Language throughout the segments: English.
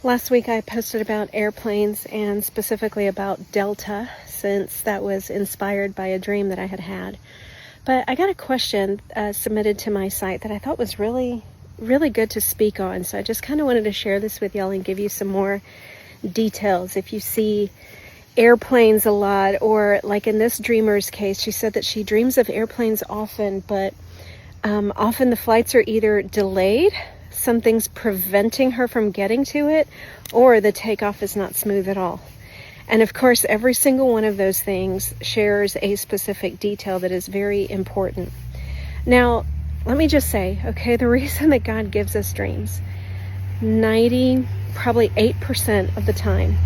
Last week I posted about airplanes and specifically about Delta, since that was inspired by a dream that I had had. But I got a question submitted to my site that I thought was really good to speak on. So I just kind of wanted to share this with y'all and give you some more details. If you see airplanes a lot, or like in this dreamer's case, she said that she dreams of airplanes often, but often the flights are either delayed, something's preventing her from getting to it, or the takeoff is not smooth at all. And of course, every single one of those things shares a specific detail that is very important. Now, let me just say, okay, the reason that God gives us dreams, 90, probably 8% of the time,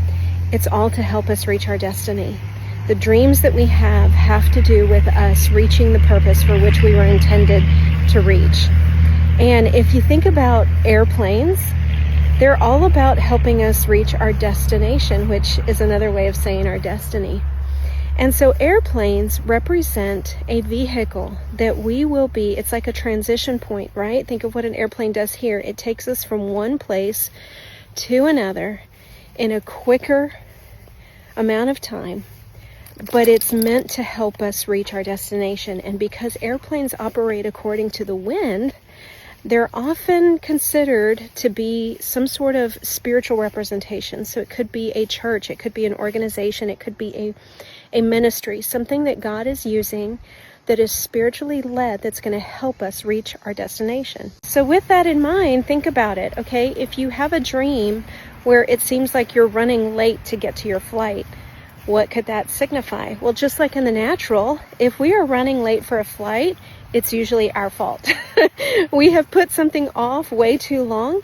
it's all to help us reach our destiny. The dreams that we have to do with us reaching the purpose for which we were intended to reach. And if you think about airplanes, they're all about helping us reach our destination, which is another way of saying our destiny. And so airplanes represent a vehicle that we will be, it's like a transition point, right? Think of what an airplane does here. It takes us from one place to another in a quicker amount of time, but it's meant to help us reach our destination. And because airplanes operate according to the wind, they're often considered to be some sort of spiritual representation. So it could be a church, it could be an organization, it could be a ministry, something that God is using that is spiritually led, that's going to help us reach our destination. So with that in mind, think about it, okay? If you have a dream where it seems like you're running late to get to your flight, what could that signify? Well, just like in the natural, if we are running late for a flight, it's usually our fault. We have put something off way too long.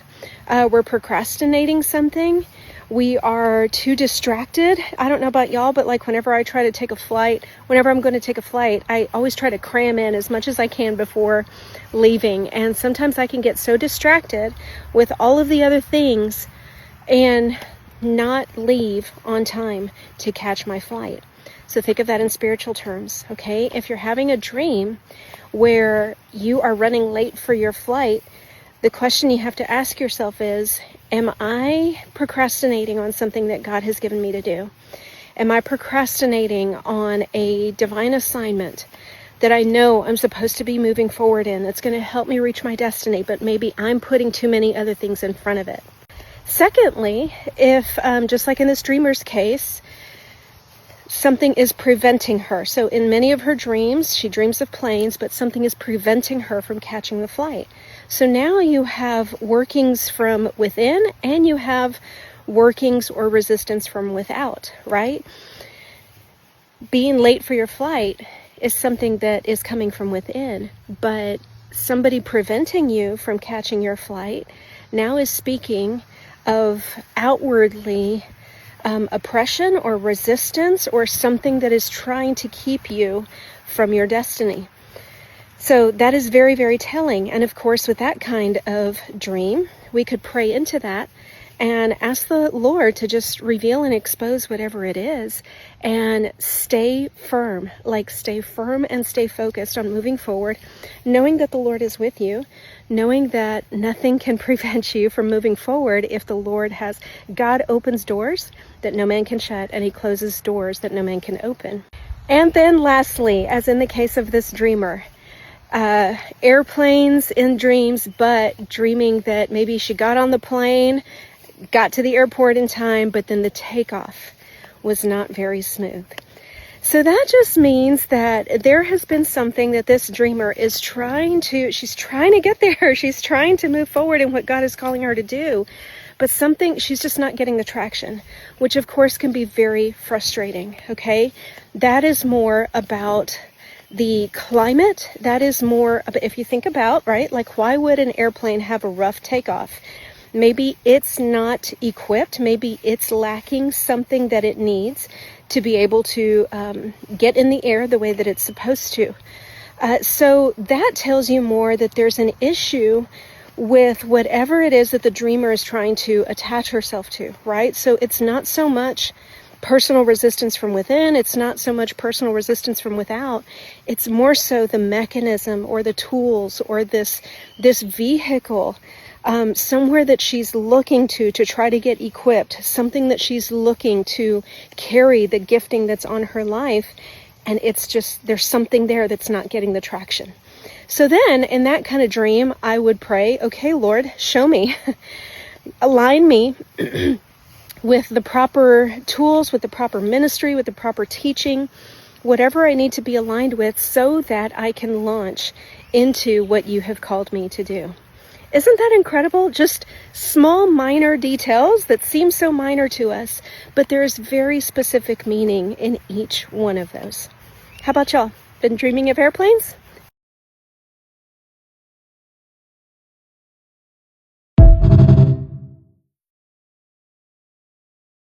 We're procrastinating something. We are too distracted. I don't know about y'all, but like whenever I'm going to take a flight, I always try to cram in as much as I can before leaving. And sometimes I can get so distracted with all of the other things and not leave on time to catch my flight. So think of that in spiritual terms, okay? If you're having a dream where you are running late for your flight, the question you have to ask yourself is, am I procrastinating on something that God has given me to do? Am I procrastinating on a divine assignment that I know I'm supposed to be moving forward in, that's going to help me reach my destiny, but maybe I'm putting too many other things in front of it? Secondly, if just like in this dreamer's case, something is preventing her. So in many of her dreams, she dreams of planes, but something is preventing her from catching the flight. So now you have workings from within and you have workings or resistance from without, right? Being late for your flight is something that is coming from within, but somebody preventing you from catching your flight now is speaking of outwardly oppression or resistance, or something that is trying to keep you from your destiny. So that is very, very telling. And of course, with that kind of dream, we could pray into that and ask the Lord to just reveal and expose whatever it is, and stay firm and stay focused on moving forward, knowing that the Lord is with you, knowing that nothing can prevent you from moving forward if the Lord has. God opens doors that no man can shut, and he closes doors that no man can open. And then lastly, as in the case of this dreamer, airplanes in dreams, but dreaming that maybe she got on the plane, got to the airport in time, but then the takeoff was not very smooth. So that just means that there has been something that this dreamer is she's trying to get there. She's trying to move forward in what God is calling her to do, but she's just not getting the traction, which of course can be very frustrating, okay? That is more about the climate. That is more, if you think about, right, like why would an airplane have a rough takeoff? Maybe it's not equipped. Maybe it's lacking something that it needs to be able to get in the air the way that it's supposed to. So that tells you more that there's an issue with whatever it is that the dreamer is trying to attach herself to, right? So it's not so much personal resistance from within. It's not so much personal resistance from without. It's more so the mechanism or the tools or this vehicle somewhere that she's looking to try to get equipped, something that she's looking to carry the gifting that's on her life, and it's just, there's something there that's not getting the traction. So then in that kind of dream, I would pray, okay, Lord, show me, align me with the proper tools, with the proper ministry, with the proper teaching, whatever I need to be aligned with, so that I can launch into what you have called me to do. Isn't that incredible? Just small, minor details that seem so minor to us, but there's very specific meaning in each one of those. How about y'all? Been dreaming of airplanes?